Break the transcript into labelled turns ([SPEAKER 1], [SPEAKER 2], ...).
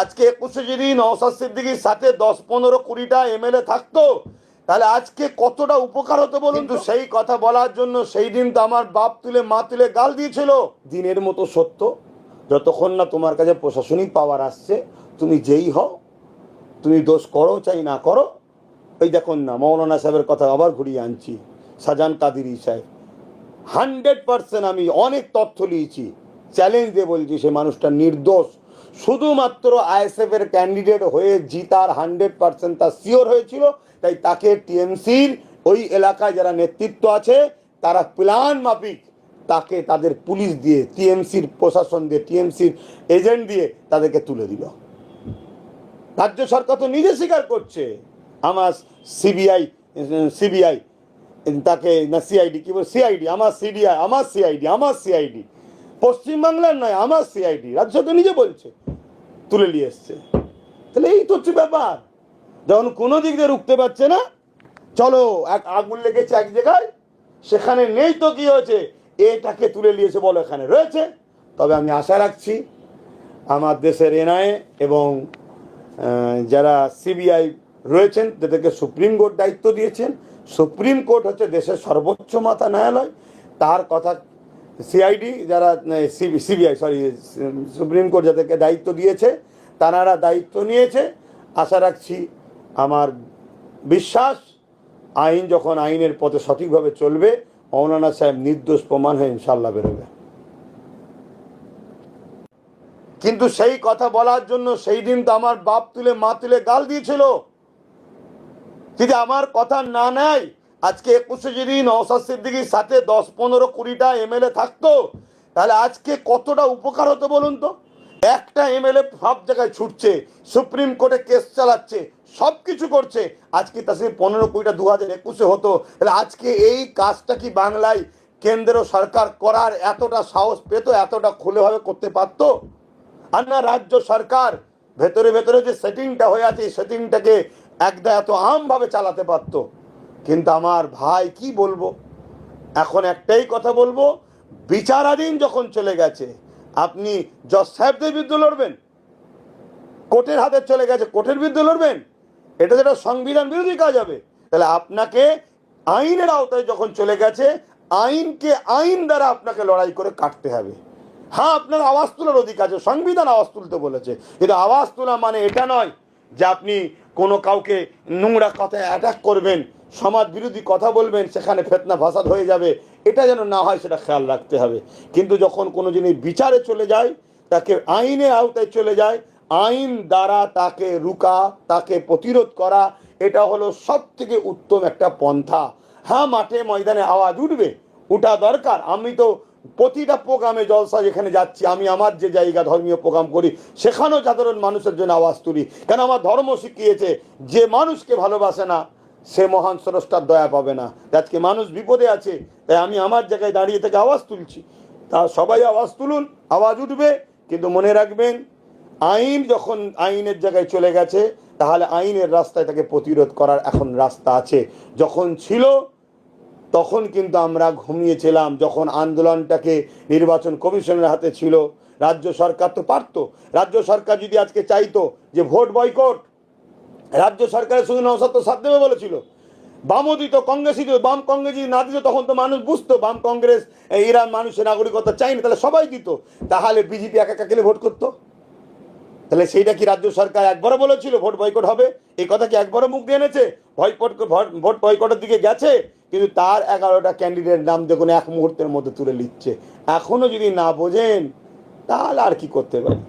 [SPEAKER 1] আজকে 21-এ যদি নওশাদ সিদ্দিকীর সাথে 10-15-20টা এমএলএ থাকতো, তাহলে আজকে কতটা উপকার হতো বলুন। কিন্তু সেই কথা বলার জন্য সেই দিন তো আমার বাপ তুলে মা তুলে গাল দিয়েছিল। দিনের মতো সত্য, যতক্ষণ না তোমার কাছে প্রশাসনিক পাওয়ার আসছে, তুমি যেই হও, তুমি দোষ করো চাই না করো। ওই দেখুন না, মৌলানা সাহেবের কথা আবার ঘুরিয়ে আনছি, শাহজাহান কাদেরী সাহেব 100% আমি অনেক তথ্য নিয়েছি, চ্যালেঞ্জ দিয়ে বলছি সে মানুষটা নির্দোষ। শুধুমাত্র আইএসএফ এর ক্যান্ডিডেট হয়ে জিতার 100% তা শিওর হয়েছিল, তাই তাকে টিএমসির ওই এলাকায় যারা নেতৃত্ব আছে তারা প্ল্যান মাফিক তাকে তাদের পুলিশ দিয়ে, টিএমসির প্রশাসন দিয়ে, টিএমসির এজেন্ট দিয়ে তাদেরকে তুলে দিল। রাজ্য সরকার তো নিজে স্বীকার করছে, আমার সিবিআই তাকে না সিআইডি, কি বল সিআইডি, আমার সিআইডি পশ্চিমবাংলার নয়, আমার সিআইডি রাজ্য সরকার নিজে বলছে তুলে নিয়ে এসছে। তাহলে এই তো হচ্ছে ব্যাপার, যখন কোনো দিক দিয়ে রুখতে পারছে না, চলো এক আগুন লেগেছে এক জায়গায়, সেখানে নেই তো কি হয়েছে, এটাকে তুলে নিয়েছে বলো এখানে রয়েছে। তবে আমি আশা রাখছি আমার দেশের এনআইএ এবং যারা সিবিআই রয়েছেন তাদেরকে সুপ্রিম কোর্ট দায়িত্ব দিয়েছেন। সুপ্রিম কোর্ট হচ্ছে দেশের সর্বোচ্চ মাথা ন্যায়ালয়, তার কথা সিআইডি যারা সিবিআই সুপ্রিম কোর্ট যাদেরকে দায়িত্ব দিয়েছে তারা দায়িত্ব নিয়েছে। আশা রাখছি, আমার বিশ্বাস, আইন যখন আইনের পথে সঠিকভাবে চলবে, মৌলানা সাহেব নির্দোষ প্রমাণ হয়ে ইনশাল্লাহ বেরোবে। কিন্তু সেই কথা বলার জন্য সেই দিন তো আমার বাপ তুলে মা তুলে গাল দিয়েছিল। যদি আমার কথা না নেয়, আজকে 21-এ যদি নওশাদ সিদ্দিকীর সাথে 10-15-20টা এমএলএ থাকতো, তাহলে আজকে কতটা উপকার হতো বলুন তো। একটা এমএলএ সব জায়গায় ছুটছে, সুপ্রিম কোর্টে কেস চালাচ্ছে, সব কিছু করছে। আজকে তা সে 15-20টা 2021-এ হতো, তাহলে আজকে এই কাজটা কি বাংলায় কেন্দ্র সরকার করার এতটা সাহস পেত, এতটা খুলেভাবে করতে পারত? আর না, রাজ্য সরকার ভেতরে ভেতরে যে সেটিংটা হয়ে আছে, সেটিংটাকে একদম এত আমভাবে চালাতে পারত। কিন্তু আমার ভাই কি বলবো, এখন একটাই কথা বলবো, বিচারাধীন যখন চলে গেছে, আপনি জজ সাহেবদের বিরুদ্ধে লড়বেন, কোর্টের হাতে চলে গেছে, কোর্টের বিরুদ্ধে লড়বেন, এটা যেটা সংবিধান বিরোধী কাজ হবে। তাহলে আপনাকে আইনের আওতায় যখন চলে গেছে, আইনকে আইন দ্বারা আপনাকে লড়াই করে কাটতে হবে। হ্যাঁ, আপনার আওয়াজ তোলার অধিকার আছে, সংবিধান আওয়াজ তুলতে বলেছে, কিন্তু আওয়াজ তোলা মানে এটা নয় যে আপনি কোনো কাউকে নোংরা কথায় অ্যাটাক করবেন, সমাজ বিরোধী কথা বলবেন, সেখানে ফেতনা ফাসাদ হয়ে যাবে, এটা যেন না হয় সেটা খেয়াল রাখতে হবে। কিন্তু যখন কোনো জিনিস বিচারে চলে যায়, তাকে আইনের আওতায় চলে যায়, আইন দ্বারা তাকে রুকা, তাকে প্রতিরোধ করা, এটা হলো সব থেকে উত্তম একটা পন্থা। হ্যাঁ, মাঠে ময়দানে আওয়াজ উঠবে, উঠা দরকার। আমি তো প্রতিটা প্রোগ্রামে জলসা যেখানে যাচ্ছি, আমি আমার যে জায়গা ধর্মীয় প্রোগ্রাম করি, সেখানেও সাধারণ মানুষের জন্য আওয়াজ তুলি, কেন আমার ধর্ম শিখিয়েছে যে মানুষকে ভালোবাসে না সে মহান স্রষ্টার দয়া পাবে না। আজকে মানুষ বিপদে আছে, তাই আমি আমার জায়গায় দাঁড়িয়ে থেকে আওয়াজ তুলছি। তা সবাই আওয়াজ তুলুন, আওয়াজ উঠবে, কিন্তু মনে রাখবেন, আইন যখন আইনের জায়গায় চলে গেছে, তাহলে আইনের রাস্তায় তাকে প্রতিরোধ করার এখন রাস্তা আছে। যখন ছিল তখন কিন্তু আমরা ঘুমিয়েছিলাম, যখন আন্দোলনটাকে নির্বাচন কমিশনের হাতে ছিল। রাজ্য সরকার তো পারতো, রাজ্য সরকার যদি আজকে চাইতো যে ভোট বয়কট, রাজ্য সরকারের শুধু নওশাদ তো সাথ দেবে বলেছিল, বামও দিত, কংগ্রেসই দিত। বাম কংগ্রেস যদি না দিত, তখন তো মানুষ বুঝতো বাম কংগ্রেস এরা মানুষের নাগরিকতা চায়নি, তাহলে সবাই দিত। তাহলে বিজেপি একা একা গেলে ভোট করতো? তাহলে সেইটা কি রাজ্য সরকার একবারও বলেছিল ভোট বয়কট হবে? এই কথা কি একবারও মুখ দিয়ে এনেছে? ভোট বয়কটের দিকে গেছে, কিন্তু তার 11টা ক্যান্ডিডেট নাম দেখুন এক মুহূর্তের মধ্যে তুলে নিচ্ছে। এখনো যদি না বোঝেন, তাহলে আর কি করতে পারি।